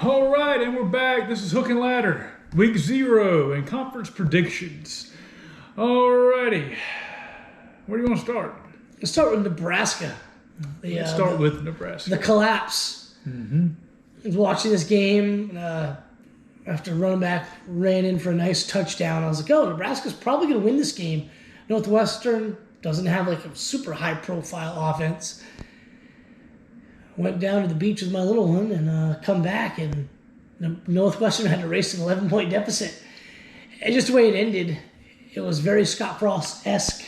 All right, and we're back. This is Hook and Ladder, week 0 and conference predictions. All righty. Where do you want to start? Let's start with Nebraska. Let's start with Nebraska. The collapse. I was watching this game after running back ran in for a nice touchdown. I was like, oh, Nebraska's probably going to win this game. Northwestern doesn't have like a super high-profile offense. Went down to the beach with my little one and come back, and Northwestern had to race an 11-point deficit. And just the way it ended, it was very Scott Frost-esque.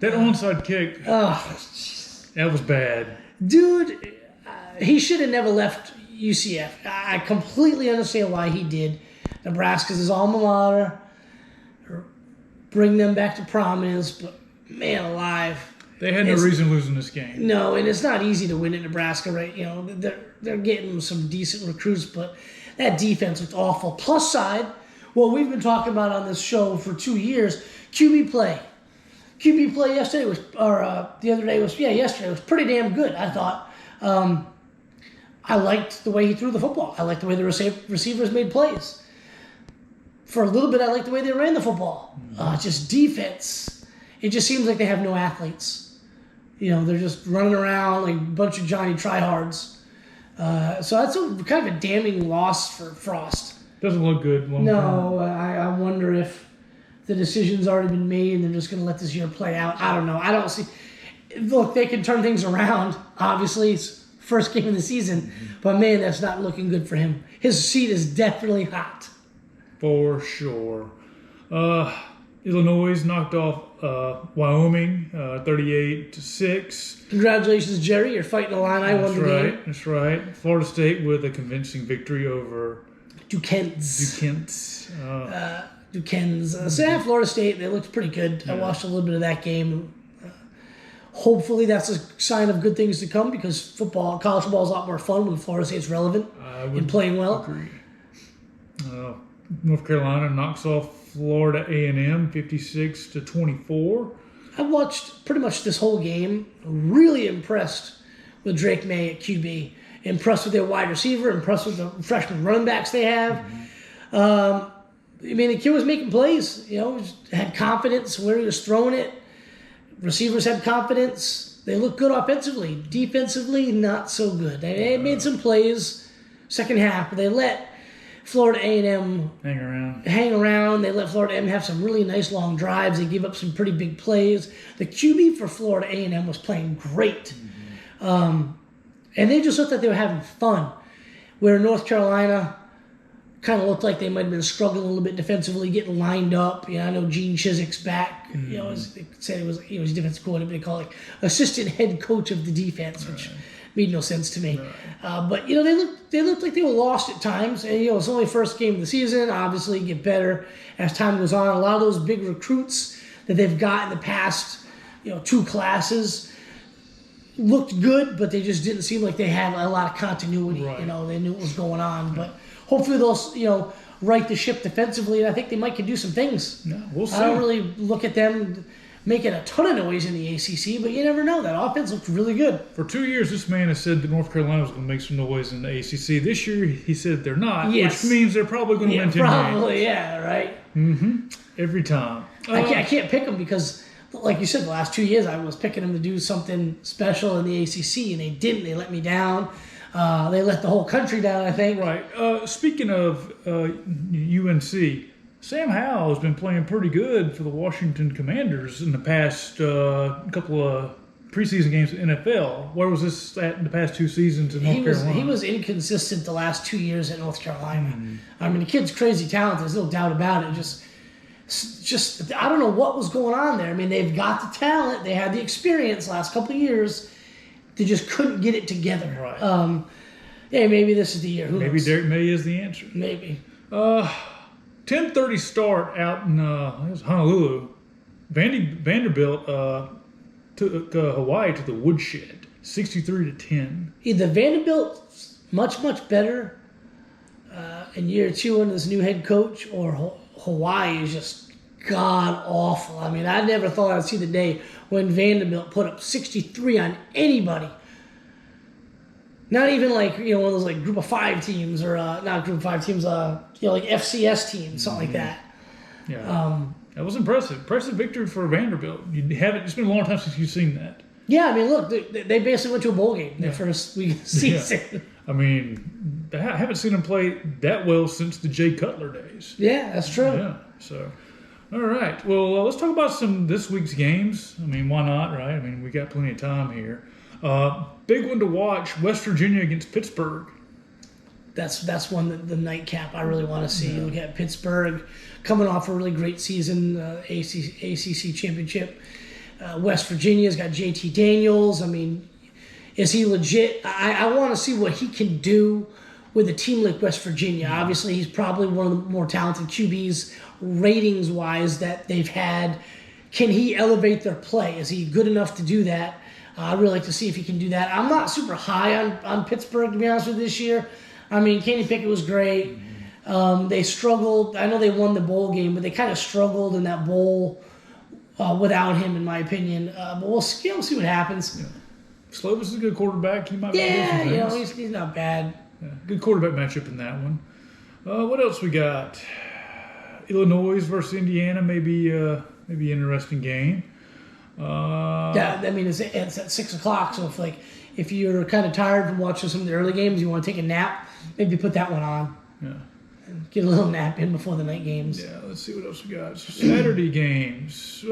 That onside kick, that was bad. Dude, he should have never left UCF. I completely understand why he did. Nebraska's his alma mater. Bring them back to prominence, but man alive. They had no reason losing this game. No, and it's not easy to win at Nebraska, right? You know, they're getting some decent recruits, but that defense looked awful. Plus side, what we've been talking about on this show for 2 years, QB play. QB play yesterday was, yesterday was pretty damn good, I thought. I liked the way he threw the football. I liked the way the receivers made plays. For a little bit, I liked the way they ran the football. Just defense. It just seems like they have no athletes. You know, they're just running around like a bunch of Johnny tryhards. So that's kind of a damning loss for Frost. Doesn't look good. No, I wonder if the decision's already been made and they're just going to let this year play out. I don't know. I don't see. Look, they can turn things around. Obviously, it's first game of the season. But, man, that's not looking good for him. His seat is definitely hot. For sure. Illinois knocked off Wyoming 38-6. Congratulations, Jerry. You're fighting Illini. Won the game. That's right. Florida State with a convincing victory over Duquesne's. Florida State, they looked pretty good. Yeah. I watched a little bit of that game. Hopefully that's a sign of good things to come because college football is a lot more fun when Florida State's relevant and playing well. Agree. North Carolina knocks off Florida A&M 56-24. I watched pretty much this whole game. Really impressed with Drake May at QB. Impressed with their wide receiver. Impressed with the freshman running backs they have. The kid was making plays. You know, had confidence where he was throwing it. Receivers had confidence. They looked good offensively. Defensively, not so good. They made some plays second half, but they let Florida A&M hang around. They let Florida A&M have some really nice long drives. They gave up some pretty big plays. The QB for Florida A&M was playing great. And they just looked like they were having fun. Where North Carolina kind of looked like they might have been struggling a little bit defensively, getting lined up. You know, I know Gene Chizik's back. You know, they said he was defensive coordinator. They call it assistant head coach of the defense, which made no sense to me. But, you know, they looked like they were lost at times. And, you know, it's only first game of the season. Obviously, get better as time goes on. A lot of those big recruits that they've got in the past, you know, 2 classes looked good, but they just didn't seem like they had a lot of continuity. Right. You know, they knew what was going on. But hopefully they'll, you know, right the ship defensively, and I think they might can do some things. Yeah, we'll see. I don't really look at them making a ton of noise in the ACC, but you never know. That offense looks really good. For 2 years, this man has said that North Carolina was going to make some noise in the ACC. This year, he said they're not, which means they're probably going to win 10 games. Probably, yeah, right? Every time. I can't pick them because, like you said, the last 2 years I was picking them to do something special in the ACC, and they didn't. They let me down. They let the whole country down, I think. Right. Speaking of UNC, Sam Howell has been playing pretty good for the Washington Commanders in the past couple of preseason games in NFL. Where was this at in the past 2 seasons in North Carolina? He was inconsistent the last 2 years at North Carolina. I mean, the kid's crazy talented. There's no doubt about it. Just I don't know what was going on there. I mean, they've got the talent. They had the experience last couple of years. They just couldn't get it together. Right. Maybe this is the year. Who knows? Maybe Derek May is the answer. Maybe. 10:30 start out in Honolulu. Vanderbilt took Hawaii to the woodshed, 63-10. Either Vanderbilt's much better in year 2 under this new head coach, or Hawaii is just god awful. I mean, I never thought I'd see the day when Vanderbilt put up 63 on anybody. Not even like, one of those like group of 5 teams or not group of 5 teams, like FCS teams, something like that. Yeah. That was impressive. Impressive victory for Vanderbilt. It's been a long time since you've seen that. Yeah, I mean, look, they basically went to a bowl game their first week of the season. Yeah. I mean, I haven't seen them play that well since the Jay Cutler days. Yeah, that's true. Yeah, so, all right. Well, let's talk about some this week's games. I mean, why not, right? I mean, we got plenty of time here. Big one to watch, West Virginia against Pittsburgh. That's one, the nightcap I really want to see. Yeah. Look at Pittsburgh coming off a really great season, ACC championship. West Virginia's got JT Daniels. I mean, is he legit? I want to see what he can do with a team like West Virginia. Obviously, he's probably one of the more talented QBs ratings-wise that they've had. Can he elevate their play? Is he good enough to do that? I'd really like to see if he can do that. I'm not super high on Pittsburgh, to be honest with you, this year. I mean, Kenny Pickett was great. They struggled. I know they won the bowl game, but they kind of struggled in that bowl without him, in my opinion. But we'll see what happens. Yeah. Slovis is a good quarterback. He might be he's not bad. Yeah, good quarterback matchup in that one. What else we got? Illinois versus Indiana, maybe an interesting game. Yeah, I mean it's at 6 o'clock. So if you're kind of tired from watching some of the early games, you want to take a nap, maybe put that one on. Yeah. And get a little nap in before the night games. Yeah. Let's see what else we got. Saturday games.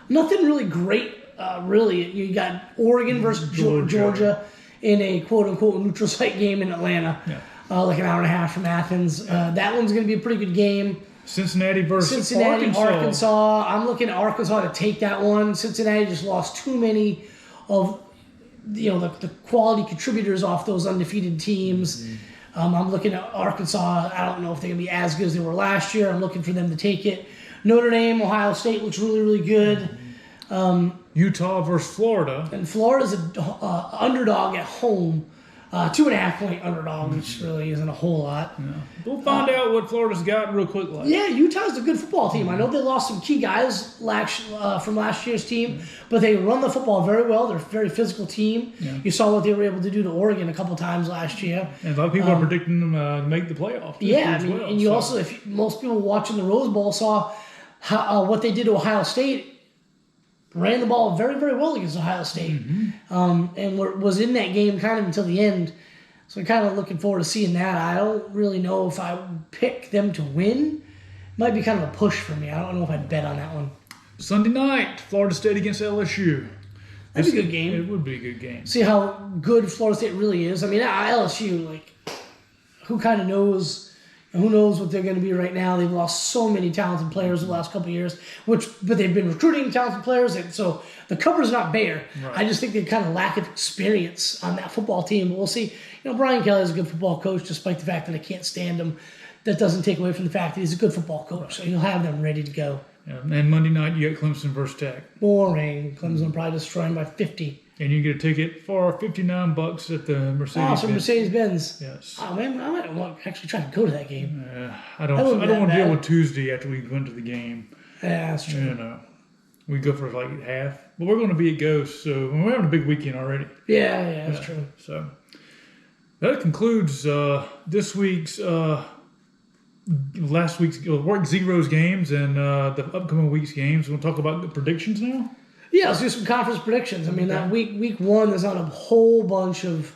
Nothing really great. Really, you got Oregon versus Georgia in a quote-unquote neutral site game in Atlanta, like an hour and a half from Athens. That one's going to be a pretty good game. Cincinnati versus Arkansas. I'm looking at Arkansas to take that one. Cincinnati just lost too many of the quality contributors off those undefeated teams. Mm-hmm. I'm looking at Arkansas. I don't know if they're going to be as good as they were last year. I'm looking for them to take it. Notre Dame, Ohio State looks really, really good. Utah versus Florida. And Florida's an underdog at home. 2.5 point underdog, which really isn't a whole lot. Yeah. We'll find out what Florida's got real quick. Yeah, Utah's a good football team. I know they lost some key guys from last year's team, but they run the football very well. They're a very physical team. Yeah. You saw what they were able to do to Oregon a couple times last year. And a lot of people are predicting them to make the playoff. Yeah, I mean, and you also, if most people watching the Rose Bowl saw what they did to Ohio State. Ran the ball very, very well against Ohio State, and was in that game kind of until the end. So I'm kind of looking forward to seeing that. I don't really know if I would pick them to win. Might be kind of a push for me. I don't know if I'd bet on that one. Sunday night, Florida State against LSU. That'd be a good game. It would be a good game. See how good Florida State really is. I mean, LSU, who kind of knows... Who knows what they're going to be right now? They've lost so many talented players the last couple of years, but they've been recruiting talented players, and so the cover's not bare. Right. I just think they kind of lack of experience on that football team. But we'll see. Brian Kelly is a good football coach, despite the fact that I can't stand him. That doesn't take away from the fact that he's a good football coach, so he'll have them ready to go. Yeah, and Monday night, you got Clemson versus Tech. Boring. Clemson probably destroying by 50. And you get a ticket for $59 at the Mercedes-Benz. Oh, so Mercedes-Benz. Yes. Oh, man, I might actually try to go to that game. I don't want to deal with Tuesday after we went to the game. Yeah, that's true. We go for half. But we're going to be at Ghost, so we're having a big weekend already. Yeah, that's true. So that concludes this week's, last week's Work Zero's games and the upcoming week's games. We'll talk about the predictions now. Yeah, let's do some conference predictions. I mean, that week one, there's not a whole bunch of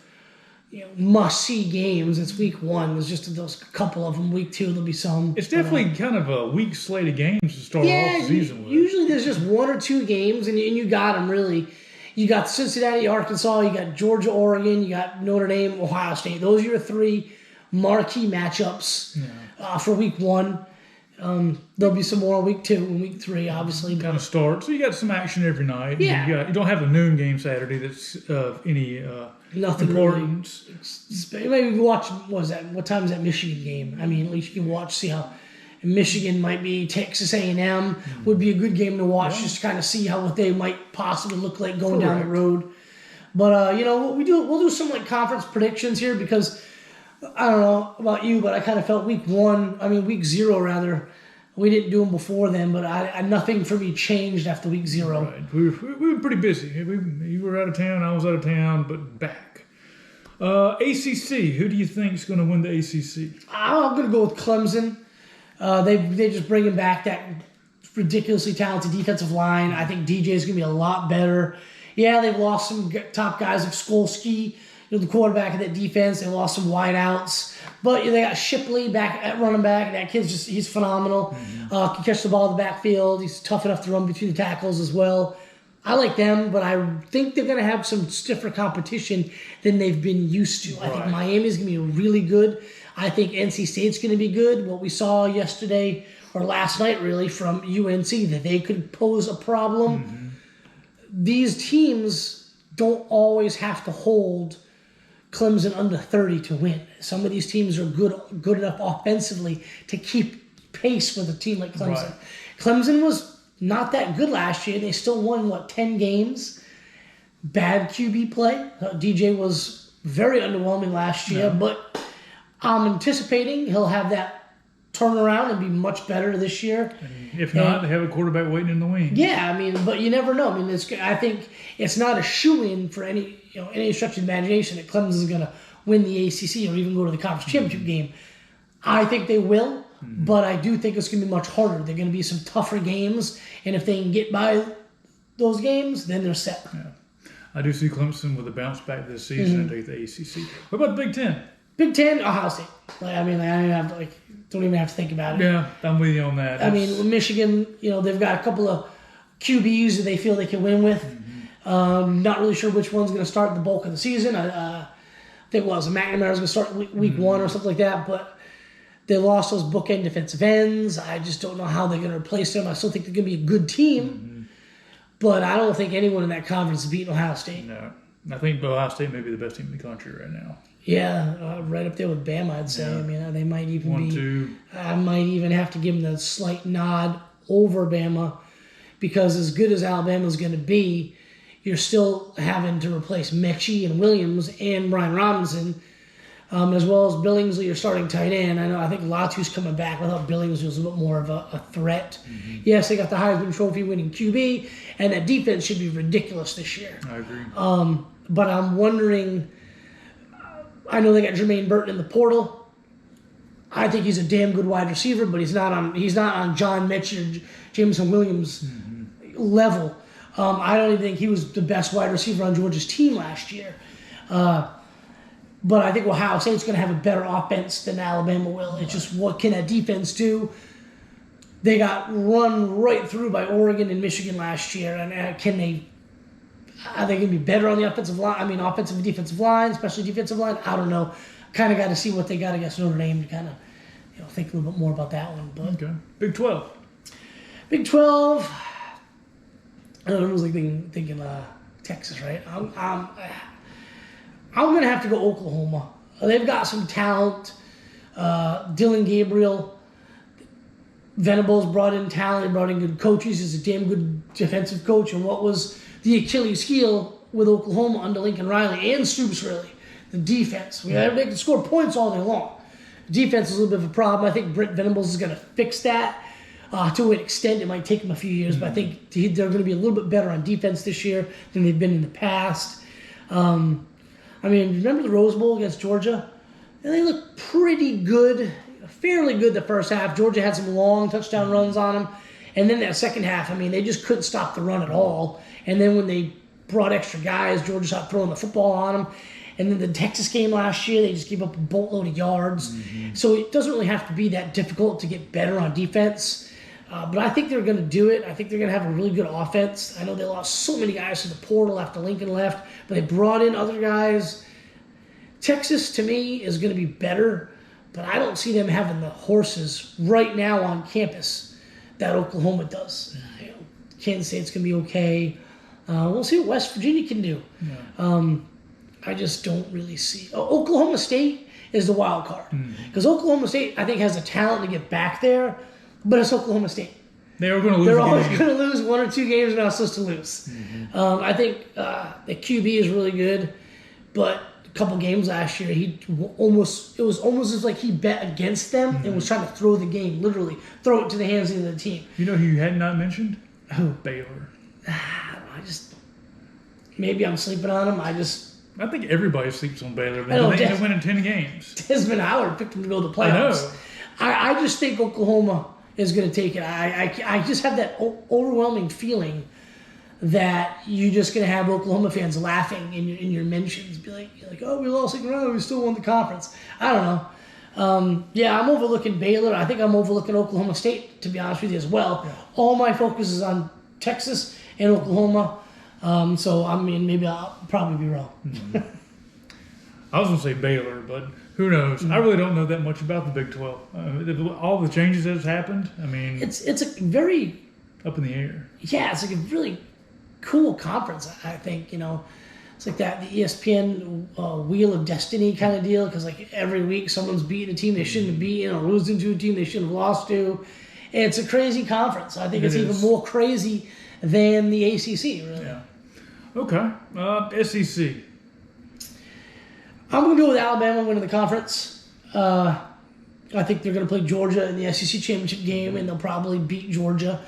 must-see games. It's week one. There's just those couple of them. Week two, there'll be some. It's definitely kind of a weak slate of games to start off the season with. Usually there's just one or two games, and you got them, really. You got Cincinnati, Arkansas. You got Georgia, Oregon. You got Notre Dame, Ohio State. Those are your three marquee matchups for week one. There'll be some more week two and week three, obviously. Kind of start. So you got some action every night. Yeah. You don't have a noon game Saturday that's of any nothing importance. Really. Maybe watch, what time is that Michigan game? I mean, at least you can see how Michigan might be. Texas A&M would be a good game to watch, just to kind of see what they might possibly look like going down the road. But, we'll do some conference predictions here because... I don't know about you, but I kind of felt week zero We didn't do them before then, but nothing for me changed after week 0. Right. We were pretty busy. You were out of town. I was out of town, but back. ACC. Who do you think is going to win the ACC? I'm going to go with Clemson. They're just bringing back that ridiculously talented defensive line. I think DJ is going to be a lot better. Yeah, they've lost some top guys like Skolsky, the quarterback of that defense. They lost some wideouts. But they got Shipley back at running back. That kid's he's phenomenal. Can catch the ball in the backfield. He's tough enough to run between the tackles as well. I like them, but I think they're going to have some stiffer competition than they've been used to. I think Miami's going to be really good. I think NC State's going to be good. What we saw yesterday, or last night really, from UNC, that they could pose a problem. These teams don't always have to hold Clemson under 30 to win. Some of these teams are good enough offensively to keep pace with a team like Clemson. Right. Clemson was not that good last year. They still won, 10 games? Bad QB play. DJ was very underwhelming last year, but I'm anticipating he'll have that turnaround and be much better this year. If not, they have a quarterback waiting in the wings. Yeah, but you never know. I think it's not a shoo-in for any stretch of imagination that Clemson is going to win the ACC or even go to the conference championship game. I think they will, but I do think it's going to be much harder. They're going to be some tougher games, and if they can get by those games, then they're set. Yeah. I do see Clemson with a bounce back this season and take the ACC. What about the Big Ten? Big Ten, Ohio State. Don't even have to think about it. Yeah, I'm with you on that. Michigan, they've got a couple of QBs that they feel they can win with. Not really sure which one's going to start the bulk of the season. I think McNamara's going to start week 1 or something like that, but they lost those bookend defensive ends. I just don't know how they're going to replace them. I still think they're going to be a good team, but I don't think anyone in that conference is beating Ohio State. No. I think Ohio State may be the best team in the country right now. Yeah, right up there with Bama, I'd say. Yeah. They might even 1, be. 2. I might even have to give them the slight nod over Bama, because as good as Alabama's going to be, you're still having to replace Mechie and Williams and Brian Robinson, as well as Billingsley, your starting tight end. I think Latu's coming back. Without Billingsley, was a little bit more of a threat. Yes, they got the Heisman Trophy winning QB, and that defense should be ridiculous this year. I agree. But I'm wondering. I know they got Jermaine Burton in the portal. I think he's a damn good wide receiver, but he's not on John Mechie or Jameson Williams level. I don't even think he was the best wide receiver on Georgia's team last year. But I think Ohio State's going to have a better offense than Alabama will. It's just, what can that defense do? They got run right through by Oregon and Michigan last year, and are they going to be better on the offensive line? Offensive and defensive line, especially defensive line. I don't know. Kind of got to see what they got against Notre Dame to kind of, think a little bit more about that one. But Okay. Big 12. Big 12. I don't know. I was thinking Texas, right? I'm going to have to go Oklahoma. They've got some talent. Dylan Gabriel. Venables brought in talent. He brought in good coaches. He's a damn good defensive coach. And what was the Achilles heel with Oklahoma under Lincoln Riley and Stoops, really? The defense. They can score points all day long. Defense is a little bit of a problem. I think Brent Venables is going to fix that. To an extent, it might take them a few years, but I think they're going to be a little bit better on defense this year than they've been in the past. Remember the Rose Bowl against Georgia? And they looked pretty good, fairly good the first half. Georgia had some long touchdown runs on them. And then that second half, they just couldn't stop the run at all. And then when they brought extra guys, Georgia started throwing the football on them. And then the Texas game last year, they just gave up a boatload of yards. So it doesn't really have to be that difficult to get better on defense. But I think they're going to do it. I think they're going to have a really good offense. I know they lost so many guys to the portal after Lincoln left, but they brought in other guys. Texas, to me, is going to be better, but I don't see them having the horses right now on campus that Oklahoma does. Kansas State's going to be okay. We'll see what West Virginia can do. Yeah. I just don't really see. Oklahoma State is the wild card. Because Oklahoma State, I think, has the talent to get back there, but it's Oklahoma State. They are going to lose. They're always going to lose 1 or 2 games they're not supposed to lose. I think the QB is really good, but couple games last year, it was almost as like he bet against them and was trying to throw the game, literally throw it to the hands of the team. You know who you had not mentioned? Oh, Baylor. Maybe I'm sleeping on him. I think everybody sleeps on Baylor. I know, They end up winning 10 games. Desmond Howard picked him to go to the playoffs. I just think Oklahoma is going to take it. I just have that overwhelming feeling that you're just going to have Oklahoma fans laughing in your mentions. Be like, oh, we lost second round, we still won the conference. I don't know. I'm overlooking Baylor. I think I'm overlooking Oklahoma State, to be honest with you, as well. Yeah. All my focus is on Texas and Oklahoma. So, I mean, maybe I'll probably be wrong. I was going to say Baylor, but who knows? I really don't know that much about the Big 12. All the changes that have happened, I mean... It's a very... Up in the air. Yeah, it's like a really cool conference, I think, It's like that, the ESPN Wheel of Destiny kind of deal, because like every week someone's beating a team they shouldn't have beaten or losing to a team they shouldn't have lost to. And it's a crazy conference. I think it's even more crazy than the ACC, really. Yeah. Okay. SEC. I'm going to go with Alabama winning the conference. I think they're going to play Georgia in the SEC championship game, and they'll probably beat Georgia.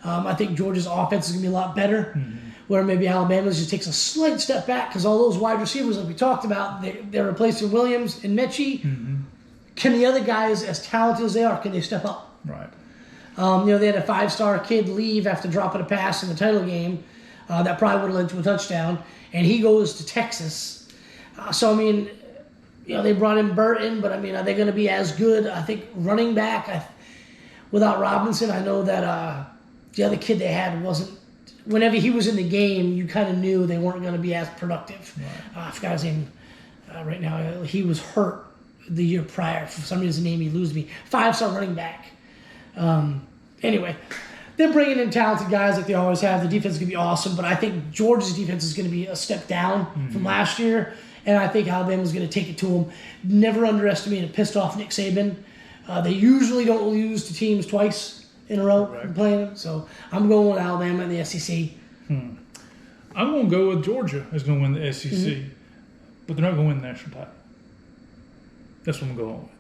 I think Georgia's offense is going to be a lot better, where maybe Alabama's just takes a slight step back because all those wide receivers, like we talked about, they're replacing Williams and Mechie. Can the other guys, as talented as they are, can they step up? Right. They had a 5-star kid leave after dropping a pass in the title game that probably would have led to a touchdown, and he goes to Texas. They brought in Burton, but, are they going to be as good? I think running back, without Robinson, I know that the other kid they had wasn't, whenever he was in the game, you kind of knew they weren't going to be as productive. Right. I forgot his name right now. He was hurt the year prior. For some reason, name eludes me. 5-star running back. Anyway, they're bringing in talented guys like they always have. The defense is going to be awesome, but I think Georgia's defense is going to be a step down from last year, and I think Alabama's going to take it to them. Never underestimate a pissed off Nick Saban. They usually don't lose to teams twice in a row playing them, so I'm going with Alabama in the SEC. I'm going to go with Georgia is going to win the SEC, but they're not going to win the national title. That's what I'm going with.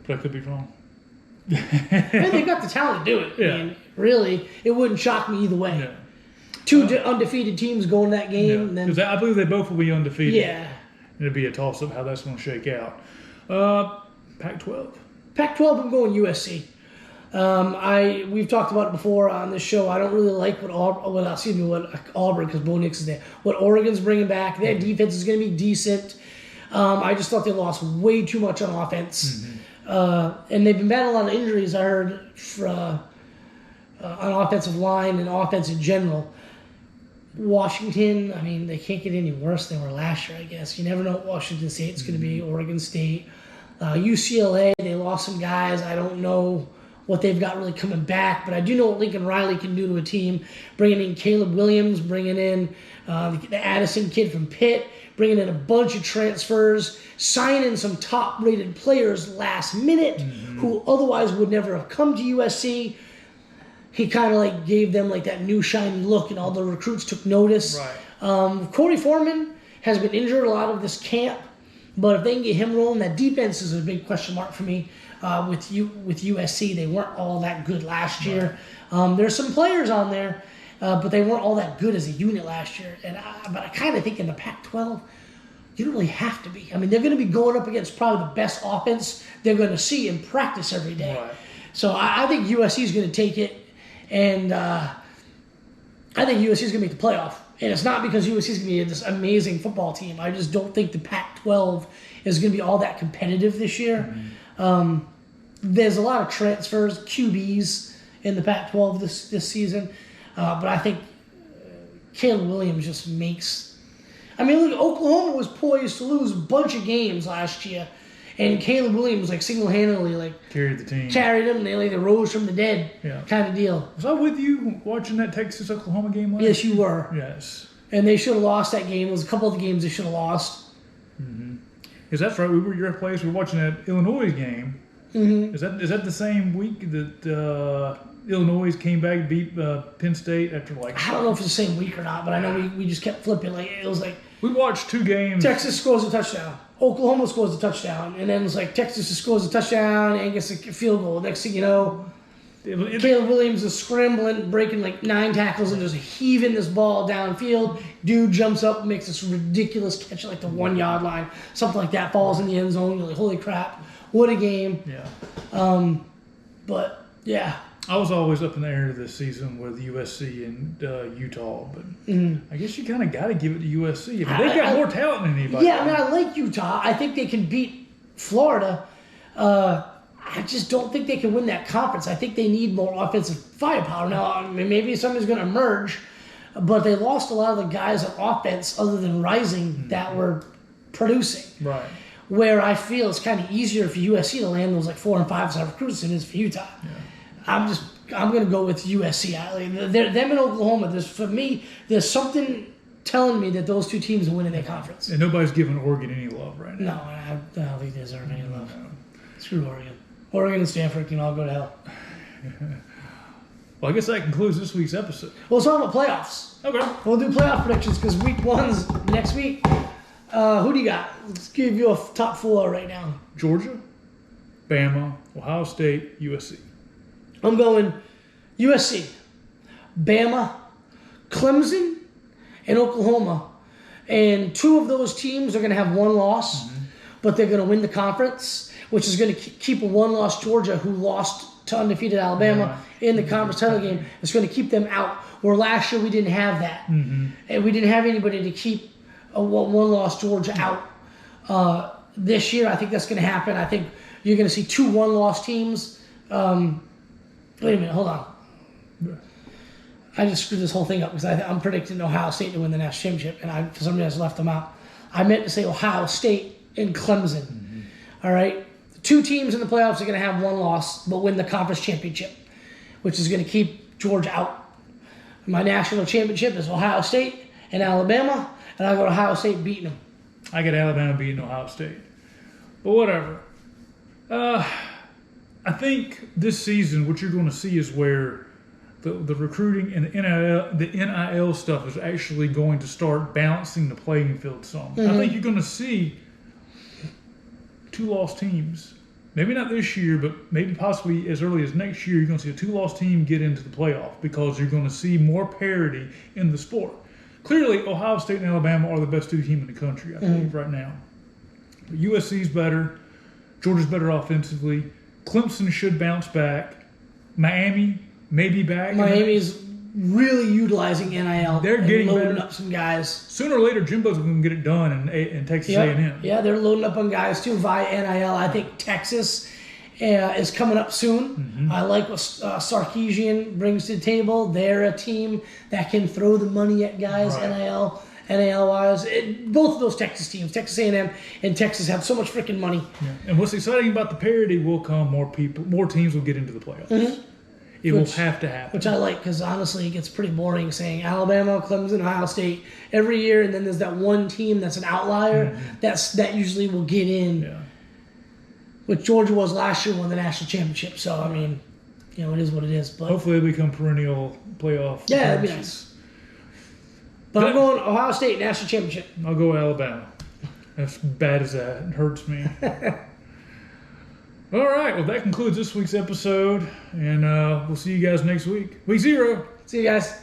But I could be wrong. They got the talent to do it. Yeah. Really, it wouldn't shock me either way. Yeah. Two undefeated teams going that game. Because I believe they both will be undefeated. Yeah. It'll be a toss-up how that's going to shake out. Pac-12. Pac-12, I'm going USC. We've talked about it before on this show. I don't really like what Auburn, because Bo Nix is there. What Oregon's bringing back, their defense is going to be decent. I just thought they lost way too much on offense, and they've been battling a lot of injuries. I heard on offensive line and offense in general. Washington, they can't get any worse than they were last year. I guess you never know what Washington State's going to be. Oregon State, UCLA, they lost some guys. I don't know what they've got really coming back, but I do know what Lincoln Riley can do to a team. Bringing in Caleb Williams, bringing in the Addison kid from Pitt, bringing in a bunch of transfers, signing some top-rated players last minute who otherwise would never have come to USC. He kind of gave them that new shiny look, and all the recruits took notice. Right. Corey Foreman has been injured a lot of this camp, but if they can get him rolling, that defense is a big question mark for me. With USC, they weren't all that good last year. There's some players on there, but they weren't all that good as a unit last year. But I kind of think in the Pac-12, you don't really have to be. They're going to be going up against probably the best offense they're going to see in practice every day. Right. So I think USC is going to take it, and I think USC is going to make the playoff. And it's not because USC is going to be this amazing football team. I just don't think the Pac-12 is going to be all that competitive this year. There's a lot of transfers, QBs in the Pac-12 this season, but I think Caleb Williams just makes. Look, Oklahoma was poised to lose a bunch of games last year, and Caleb Williams single-handedly carried the team, carried them. They rose from the dead, kind of deal. Was I with you watching that Texas-Oklahoma game last Yes, year? you were. Yes. And they should have lost that game. It was a couple of the games they should have lost. Because that's right. We were at your place. We were watching that Illinois game. Is that the same week that Illinois came back and beat Penn State after I don't know if it's the same week or not, but I know we just kept flipping. Like it was like we watched 2 games. Texas scores a touchdown, Oklahoma scores a touchdown, and then it's like Texas scores a touchdown and gets a field goal. Next thing you know, Caleb Williams is scrambling, breaking like 9 tackles, and just heaving this ball downfield. Dude jumps up, makes this ridiculous catch at like the 1 yard line, something like that, falls in the end zone. You're like, holy crap, what a game! Yeah. But yeah. I was always up in the air this season with USC and Utah, but I guess you kind of got to give it to USC. I mean, they've got more talent than anybody. Yeah, I mean, I like Utah. I think they can beat Florida. I just don't think they can win that conference. I think they need more offensive firepower. Now, I mean, maybe something's going to emerge, but they lost a lot of the guys on offense other than Rising that were producing. Right. Where I feel it's kind of easier for USC to land those like 4 and 5 star recruits than it is for Utah. Yeah. I'm going to go with USC. Them in Oklahoma. For me, there's something telling me that those 2 teams are winning their conference. And nobody's giving Oregon any love right now. No, I don't think they deserve any love. No. Screw Oregon. Oregon and Stanford can all go to hell. Well, I guess that concludes this week's episode. Well, let's talk about playoffs. Okay. We'll do playoff predictions because week 1's next week. Who do you got? Let's give you a top 4 right now. Georgia, Bama, Ohio State, USC. I'm going USC, Bama, Clemson, and Oklahoma. And 2 of those teams are going to have 1 loss, but they're going to win the conference, which is going to keep a 1-loss Georgia who lost to undefeated Alabama in the conference title game. It's going to keep them out, where last year we didn't have that. And we didn't have anybody to keep a 1-loss Georgia out. This year, I think that's going to happen. I think you're going to see 2 1-loss teams. Wait a minute, hold on. I just screwed this whole thing up because I'm predicting Ohio State to win the national championship, and for some reason I just left them out. I meant to say Ohio State and Clemson. All right? The 2 teams in the playoffs are going to have 1 loss, but win the conference championship, which is going to keep Georgia out. My national championship is Ohio State and Alabama, and I got Ohio State beating them. I got Alabama beating Ohio State. But whatever. I think this season what you're going to see is where the recruiting and the NIL stuff is actually going to start balancing the playing field some. I think you're going to see 2 lost teams. Maybe not this year, but maybe possibly as early as next year, you're going to see a 2-loss team get into the playoff because you're going to see more parity in the sport. Clearly, Ohio State and Alabama are the best 2 teams in the country, I believe, right now. But USC's better. Georgia's better offensively. Clemson should bounce back. Miami may be back. Miami's really utilizing NIL. They're getting loading better. up some guys. Sooner or later, Jimbo's going to get it done in Texas A&M. Yeah, they're loading up on guys too via NIL. I think Texas is coming up soon. I like what Sarkisian brings to the table. They're a team that can throw the money at guys, Right. NIL-wise. Both of those Texas teams, Texas A&M and Texas, have so much freaking money. Yeah. And what's exciting about the parity will come more teams will get into the playoffs. It will have to happen. Which I like because, honestly, it gets pretty boring saying Alabama, Clemson, Ohio State every year, and then there's that one team that's an outlier that usually will get in. Yeah. Which Georgia was last year, won the national championship. So, I mean, it is what it is. But hopefully they become perennial playoff. Yeah, that'd be nice. But I'm going Ohio State national championship. I'll go Alabama. As bad as that. It hurts me. All right. Well, that concludes this week's episode. And we'll see you guys next week. Week 0. See you guys.